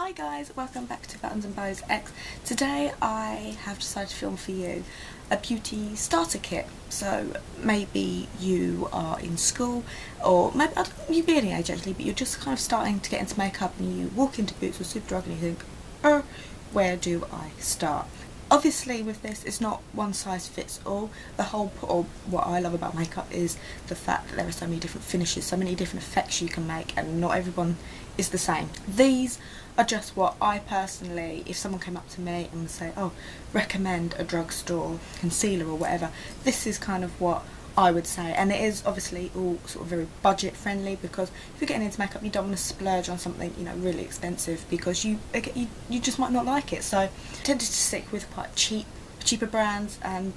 Hi guys, welcome back to Buttons and Bows X. Today I have decided to film for you a beauty starter kit. So maybe you are in school, or maybe you'd be any age actually, but you're just kind of starting to get into makeup and you walk into Boots or Superdrug and you think, oh, where do I start? Obviously with this, it's not one size fits all. The whole point of what I love about makeup is the fact that there are so many different finishes, so many different effects you can make, and not everyone is the same. These are just what I personally, if someone came up to me and would say, oh, recommend a drugstore concealer or whatever, this is kind of what I would say. And it is obviously all sort of very budget friendly, because if you're getting into makeup you don't want to splurge on something, you know, really expensive, because you just might not like it. So I tended to stick with quite cheaper brands and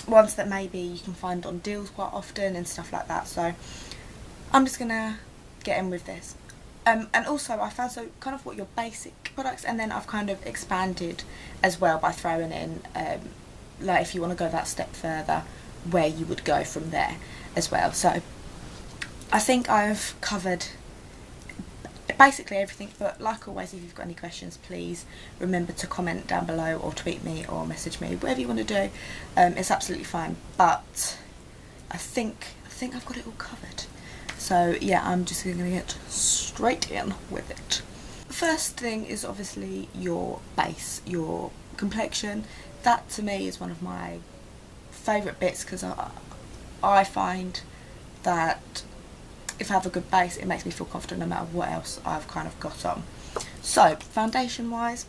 ones that maybe you can find on deals quite often and stuff like that. So I'm just gonna get in with this. And also I found so kind of what your basic products, and then I've kind of expanded as well by throwing in like if you want to go that step further, where you would go from there as well. So I think I've covered basically everything, but like always, if you've got any questions, please remember to comment down below or tweet me or message me, whatever you want to do. It's absolutely fine, but I think I've got it all covered. So yeah, I'm just going to get straight in with it. The first thing is obviously your base, your complexion. That to me is one of my favourite bits, because I find that if I have a good base, it makes me feel confident no matter what else I've kind of got on. So foundation wise,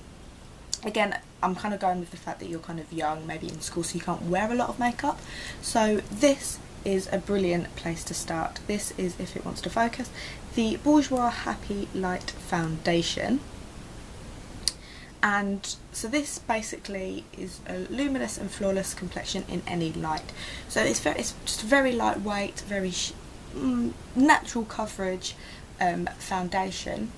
again, I'm kind of going with the fact that you're kind of young, maybe in school, so you can't wear a lot of makeup. So this is a brilliant place to start. This is If It Wants to Focus, the Bourjois Happy Light Foundation. And so this basically is a luminous and flawless complexion in any light. So it's just very lightweight, very natural coverage foundation,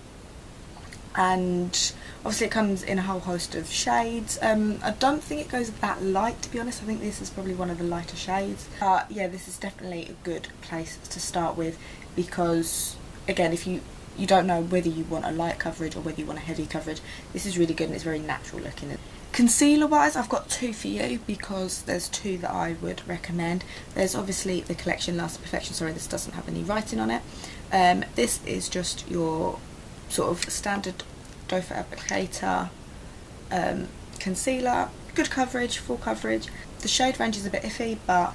and obviously it comes in a whole host of shades. I don't think it goes that light, to be honest. I think this is probably one of the lighter shades. Yeah, this is definitely a good place to start with, because again, if you don't know whether you want a light coverage or whether you want a heavy coverage, this is really good and it's very natural looking. Concealer wise, I've got two for you, because there's two that I would recommend. There's obviously the Collection Lasting Perfection, sorry this doesn't have any writing on it. This is just your sort of standard doe foot applicator concealer, good coverage, full coverage. The shade range is a bit iffy, but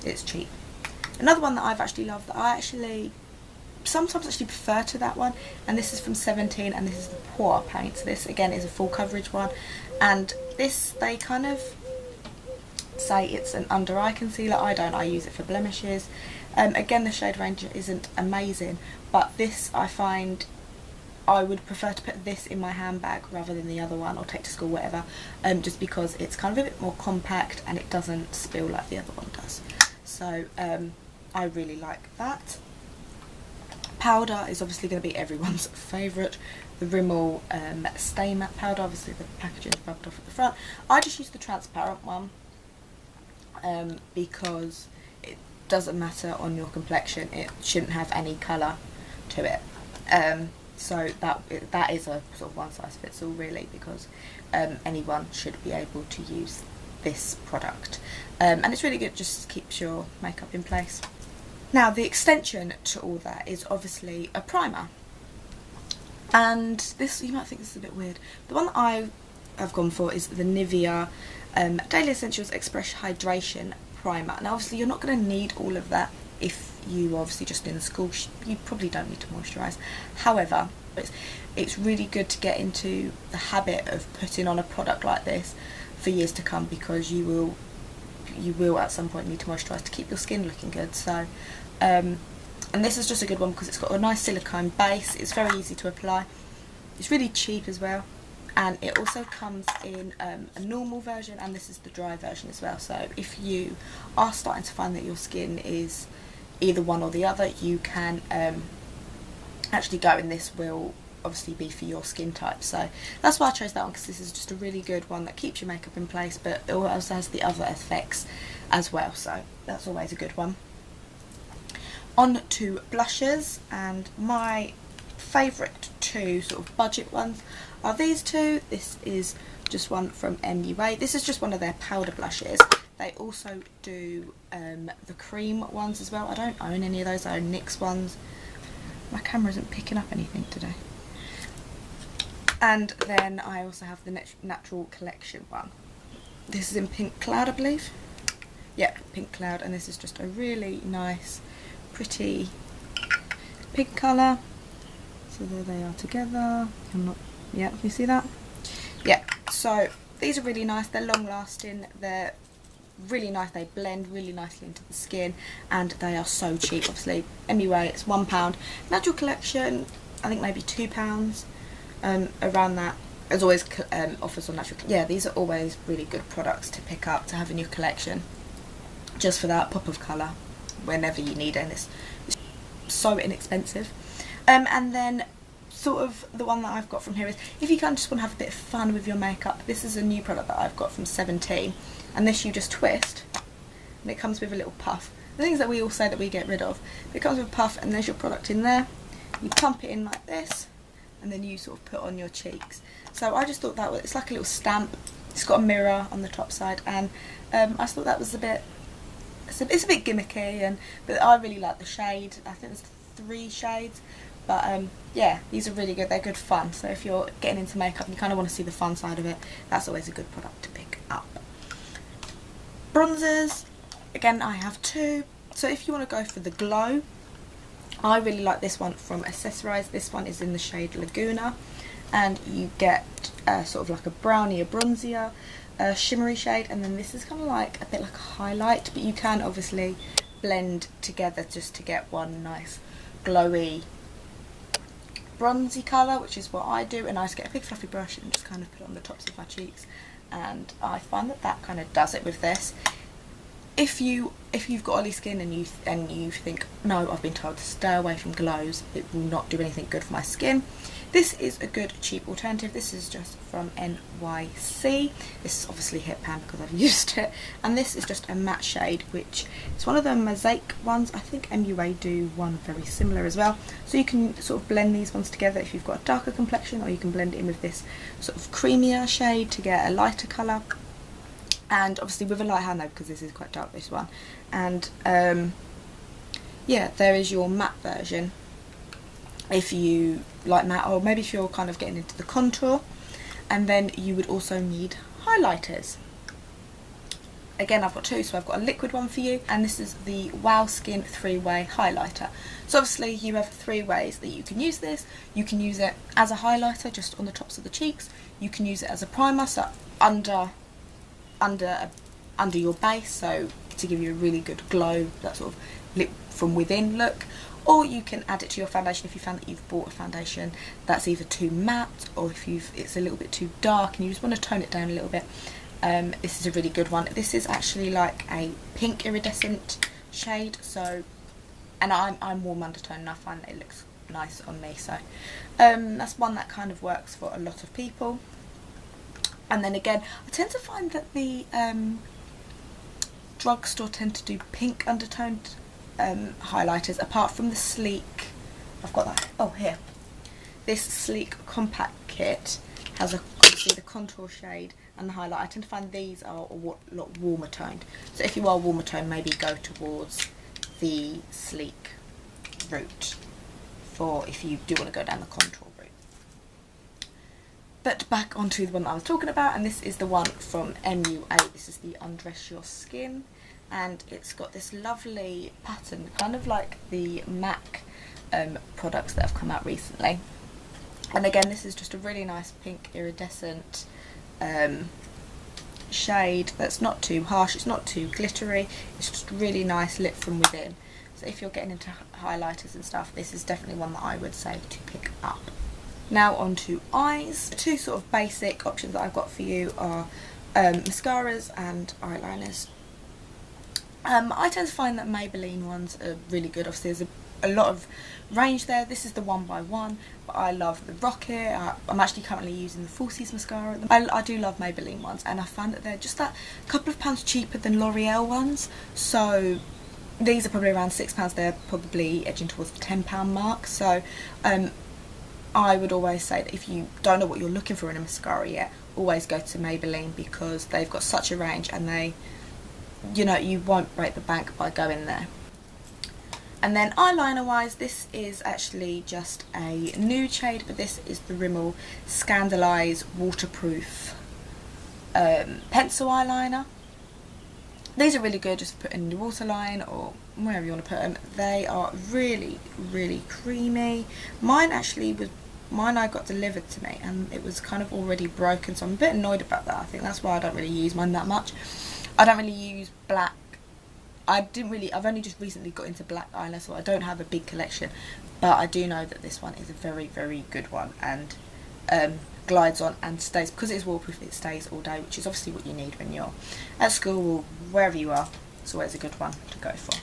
it's cheap. Another one that I've actually loved, that I sometimes actually prefer to that one, and this is from 17, and this is the Pore Paint. So this again is a full coverage one, and this, they kind of say it's an under eye concealer. I don't, I use it for blemishes. Again, the shade range isn't amazing, but this, I find I would prefer to put this in my handbag rather than the other one, or take to school, whatever, just because it's kind of a bit more compact and it doesn't spill like the other one does. So I really like that. Powder is obviously going to be everyone's favourite, the Rimmel Stay Matte powder. Obviously the packaging is rubbed off at the front. I just use the transparent one because it doesn't matter on your complexion, it shouldn't have any colour to it. So that is a sort of one size fits all really, because anyone should be able to use this product, and it's really good, just keeps your makeup in place. Now the extension to all that is obviously a primer, and this, you might think this is a bit weird, the one that I have gone for is the Nivea Daily Essentials Express Hydration Primer. Now obviously you're not going to need all of that if you obviously just in school, you probably don't need to moisturise. However, it's really good to get into the habit of putting on a product like this for years to come, because you will at some point need to moisturise to keep your skin looking good. So and this is just a good one because it's got a nice silicone base, it's very easy to apply, it's really cheap as well, and it also comes in a normal version, and this is the dry version as well. So if you are starting to find that your skin is either one or the other, you can actually go in. This will obviously be for your skin type, so that's why I chose that one, because this is just a really good one that keeps your makeup in place, but it also has the other effects as well, so that's always a good one. On to blushes, and my favourite two sort of budget ones are these two. This is just one from MUA. This is just one of their powder blushes. They also do the cream ones as well. I don't own any of those, I own NYX ones. My camera isn't picking up anything today. And then I also have the Natural Collection one. This is in Pink Cloud, I believe. Yep, Pink Cloud, and this is just a really nice, pretty pink colour. So there they are together. Yeah, can you see that? Yeah, so these are really nice. They're long lasting. They're really nice. They blend really nicely into the skin, and they are so cheap. Obviously, MUA, it's £1. Natural Collection, I think maybe £2. Around that. There's always offers on Natural. Yeah, these are always really good products to pick up to have in your collection, just for that pop of colour whenever you need it. And it's so inexpensive. And then sort of the one that I've got from here is, if you kind of just want to have a bit of fun with your makeup, this is a new product that I've got from 17, and this you just twist and it comes with a little puff. The things that we all say that we get rid of, it comes with a puff, and there's your product in there. You pump it in like this, and then you sort of put on your cheeks. So I just thought that it's like a little stamp. It's got a mirror on the top side, and I just thought that was a bit, it's a bit gimmicky, but I really like the shade. I think there's 3 shades, but yeah, these are really good. They're good fun. So if you're getting into makeup and you kind of want to see the fun side of it, that's always a good product to pick up. Bronzers, again, I have 2. So if you want to go for the glow, I really like this one from Accessorize. This one is in the shade Laguna, and you get sort of like a brownie, a bronzier, shimmery shade, and then this is kind of like a bit like a highlight, but you can obviously blend together just to get one nice glowy bronzy colour, which is what I do. And I just get a big fluffy brush and just kind of put it on the tops of my cheeks, and I find that kind of does it with this. If you've got oily skin and you think, no, I've been told to stay away from glows, it will not do anything good for my skin, this is a good cheap alternative. This is just from NYC. This is obviously Hit Pan because I've used it, and this is just a matte shade, which is one of the mosaic ones. I think MUA do one very similar as well. So you can sort of blend these ones together if you've got a darker complexion, or you can blend it in with this sort of creamier shade to get a lighter colour. And obviously with a light hand though, because this is quite dark, this one. And yeah, there is your matte version if you like matte, or maybe if you're kind of getting into the contour. And then you would also need highlighters. Again, I've got 2, so I've got a liquid one for you, and this is the Wow Skin 3-Way Highlighter. So obviously you have 3 ways that you can use this. You can use it as a highlighter just on the tops of the cheeks. You can use it as a primer, so under your base, so to give you a really good glow, that sort of lip from within look. Or you can add it to your foundation if you found that you've bought a foundation that's either too matte, or if it's a little bit too dark and you just want to tone it down a little bit. This is a really good one. This is actually like a pink iridescent shade, so, and I'm warm undertone and I find that it looks nice on me, so that's one that kind of works for a lot of people. And then again, I tend to find that the drugstore tend to do pink undertoned highlighters, apart from the Sleek. I've got that. Oh, here. This Sleek compact kit has obviously the contour shade and the highlight. I tend to find these are a lot warmer toned. So if you are warmer toned, maybe go towards the Sleek route for if you do want to go down the contour route. But back onto the one that I was talking about, and this is the one from MUA. This is the Undress Your Skin, and it's got this lovely pattern, kind of like the MAC products that have come out recently. And again, this is just a really nice pink iridescent shade that's not too harsh, it's not too glittery, it's just really nice lit from within. So if you're getting into highlighters and stuff, this is definitely one that I would say to pick up. Now on to eyes. 2 sort of basic options that I've got for you are mascaras and eyeliners. I tend to find that Maybelline ones are really good. Obviously there's a lot of range there. This is the 1x1, but I love the Rocket. I'm actually currently using the Falsies mascara. I do love Maybelline ones, and I find that they're just that couple of pounds cheaper than L'Oreal ones. So these are probably around £6. They're probably edging towards the £10 mark. So I would always say that if you don't know what you're looking for in a mascara yet, always go to Maybelline, because they've got such a range, and they, you know, you won't break the bank by going there. And then eyeliner wise, this is actually just a nude shade, but this is the Rimmel Scandaleyes Waterproof pencil eyeliner. These are really good just to put in your waterline or wherever you want to put them. They are really, really creamy. Mine I got delivered to me, and it was kind of already broken, so I'm a bit annoyed about that. I think that's why I don't really use mine that much. I don't really use black. I've only just recently got into black eyeliner, so I don't have a big collection, but I do know that this one is a very, very good one, and glides on and stays, because it's waterproof, it stays all day, which is obviously what you need when you're at school or wherever you are. It's always a good one to go for.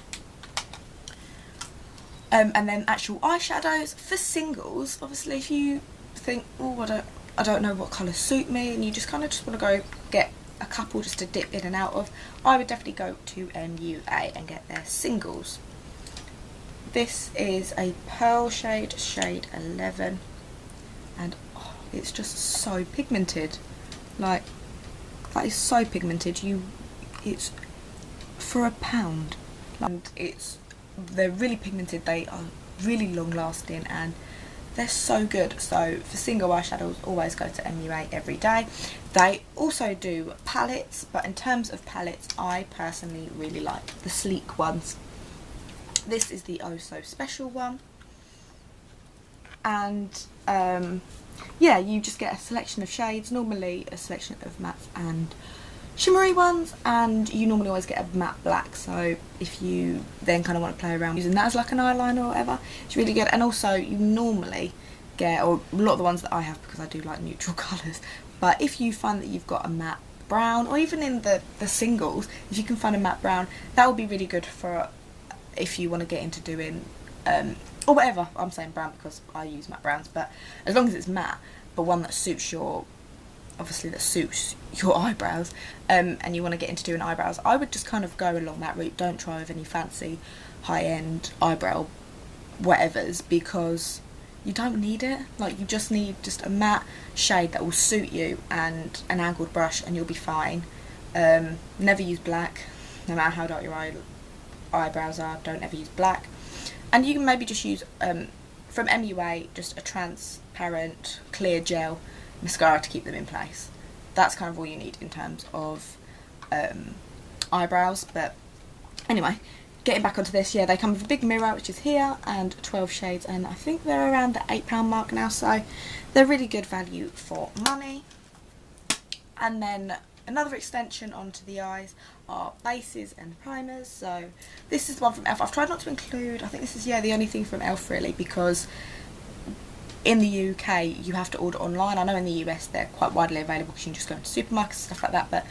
And then actual eyeshadows for singles. Obviously, if you think, oh, I don't know what colours suit me, and you just kind of just want to go get a couple just to dip in and out of, I would definitely go to MUA and get their singles. This is a pearl shade, shade 11, and it's just so pigmented. Like, that is so pigmented. It's for £1, and they're really pigmented. They are really long lasting, and they're so good. So for single eyeshadows, always go to MUA every day. They also do palettes, but in terms of palettes, I personally really like the sleek ones. This is the Oh So Special one, and yeah, you just get a selection of shades, normally a selection of mattes and shimmery ones, and you normally always get a matte black, so if you then kind of want to play around using that as like an eyeliner or whatever, it's really good. And also you normally get, or a lot of the ones that I have, because I do like neutral colours, but if you find that you've got a matte brown, or even in the singles, if you can find a matte brown, that would be really good for if you want to get into doing or whatever. I'm saying brown because I use matte browns, but as long as it's matte, but one that suits your, obviously that suits your eyebrows, and you want to get into doing eyebrows, I would just kind of go along that route. Don't try with any fancy high-end eyebrow whatevers, because you don't need it. Like, you just need just a matte shade that will suit you and an angled brush, and you'll be fine. Never use black, no matter how dark your eyebrows are. Don't ever use black. And you can maybe just use from MUA just a transparent clear gel mascara to keep them in place. That's kind of all you need in terms of eyebrows. But anyway, getting back onto this, yeah, they come with a big mirror, which is here, and 12 shades, and I think they're around the £8 mark now, so they're really good value for money. And then another extension onto the eyes are bases and primers. So this is the one from ELF. I've tried not to include, I think this is, yeah, the only thing from ELF really, because in the UK you have to order online. I know in the US they're quite widely available because you can just go into supermarkets and stuff like that, but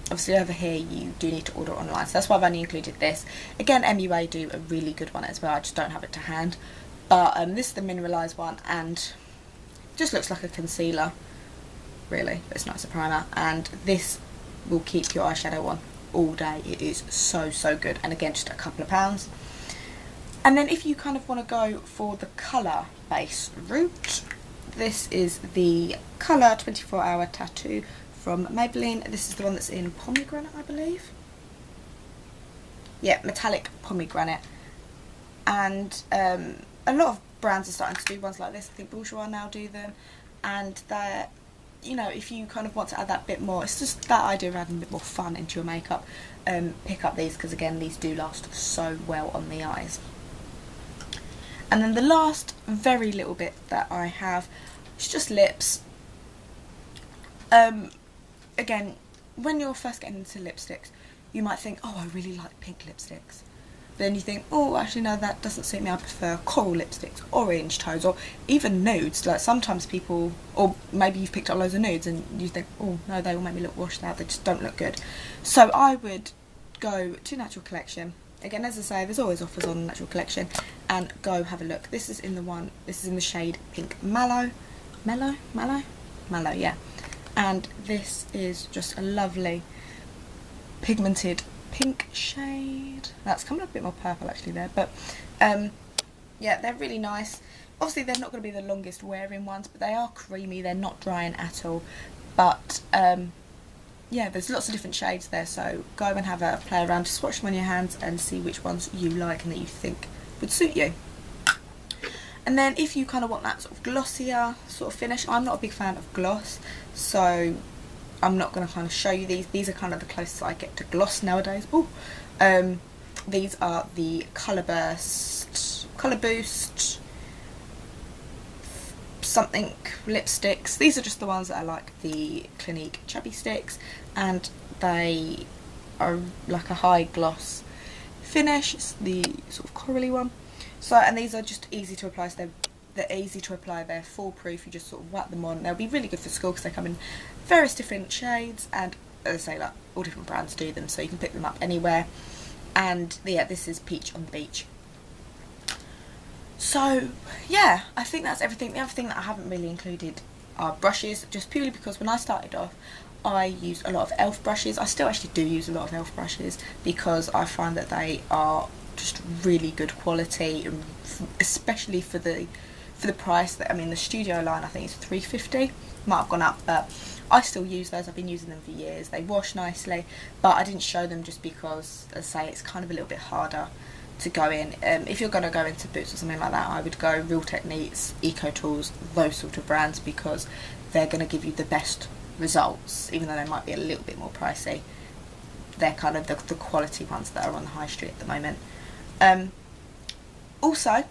obviously over here you do need to order online, so that's why I've only included this. Again, MUA do a really good one as well, I just don't have it to hand. But this is the mineralised one, and just looks like a concealer really, but it's not as a primer, and this will keep your eyeshadow on all day. It is so, so good, and again, just a couple of pounds. And then if you kind of want to go for the colour base route, this is the Colour 24 Hour Tattoo from Maybelline. This is the one that's in pomegranate, I believe. Yeah, metallic pomegranate. And a lot of brands are starting to do ones like this. I think Bourjois now do them, and they're, you know, if you kind of want to add that bit more, it's just that idea of adding a bit more fun into your makeup, pick up these, because again, these do last so well on the eyes. And then the last very little bit that I have is just lips. Again, when you're first getting into lipsticks, you might think, oh, I really like pink lipsticks. But then you think, oh, actually no, that doesn't suit me. I prefer coral lipsticks, orange tones, or even nudes. Like, sometimes people, or maybe you've picked up loads of nudes and you think, oh no, they will make me look washed out, they just don't look good. So I would go to Natural Collection. Again, as I say, there's always offers on Natural Collection, and go have a look. This is in the shade Pink Mallow, yeah. And this is just a lovely pigmented pink shade. That's coming up a bit more purple actually there, but yeah, they're really nice. Obviously they're not going to be the longest wearing ones, but they are creamy, they're not drying at all. But yeah, there's lots of different shades there, so go and have a play around, just swatch them on your hands and see which ones you like and that you think would suit you. And then if you kind of want that sort of glossier sort of finish, I'm not a big fan of gloss, so I'm not going to kind of show you these. These are kind of the closest I get to gloss nowadays. Ooh. These are the Colour Boost something lipsticks. These are just the ones that are like the Clinique Chubby Sticks, and they are like a high gloss finish. It's the sort of corally one. So, and these are just easy to apply, so they're easy to apply, they're foolproof, you just sort of whack them on. They'll be really good for school because they come in various different shades, and as I say, like, all different brands do them, so you can pick them up anywhere. And yeah, this is Peach on the Beach. So yeah, I think that's everything. The other thing that I haven't really included are brushes, just purely because when I started off I used a lot of e.l.f. brushes. I still actually do use a lot of e.l.f. brushes because I find that they are just really good quality, especially for the price. That, I mean, the Studio line I think is $3.50, might have gone up, but I still use those. I've been using them for years. They wash nicely, but I didn't show them just because, as I say, it's kind of a little bit harder to go in. If you're going to go into Boots or something like that, I would go Real Techniques, Eco Tools, those sort of brands, because they're going to give you the best results, even though they might be a little bit more pricey. They're kind of the quality ones that are on the high street at the moment. Also,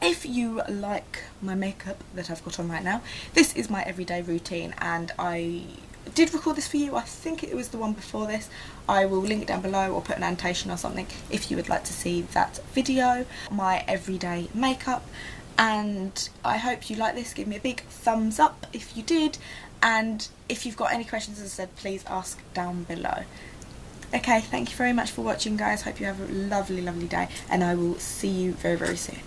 if you like my makeup that I've got on right now, this is my everyday routine, and I did record this for you. I think it was the one before this. I will link it down below or put an annotation or something if you would like to see that video, my everyday makeup. And I hope you like this. Give me a big thumbs up if you did, and if you've got any questions, as I said, please ask down below. Okay, thank you very much for watching, guys. Hope you have a lovely day, and I will see you very, very soon.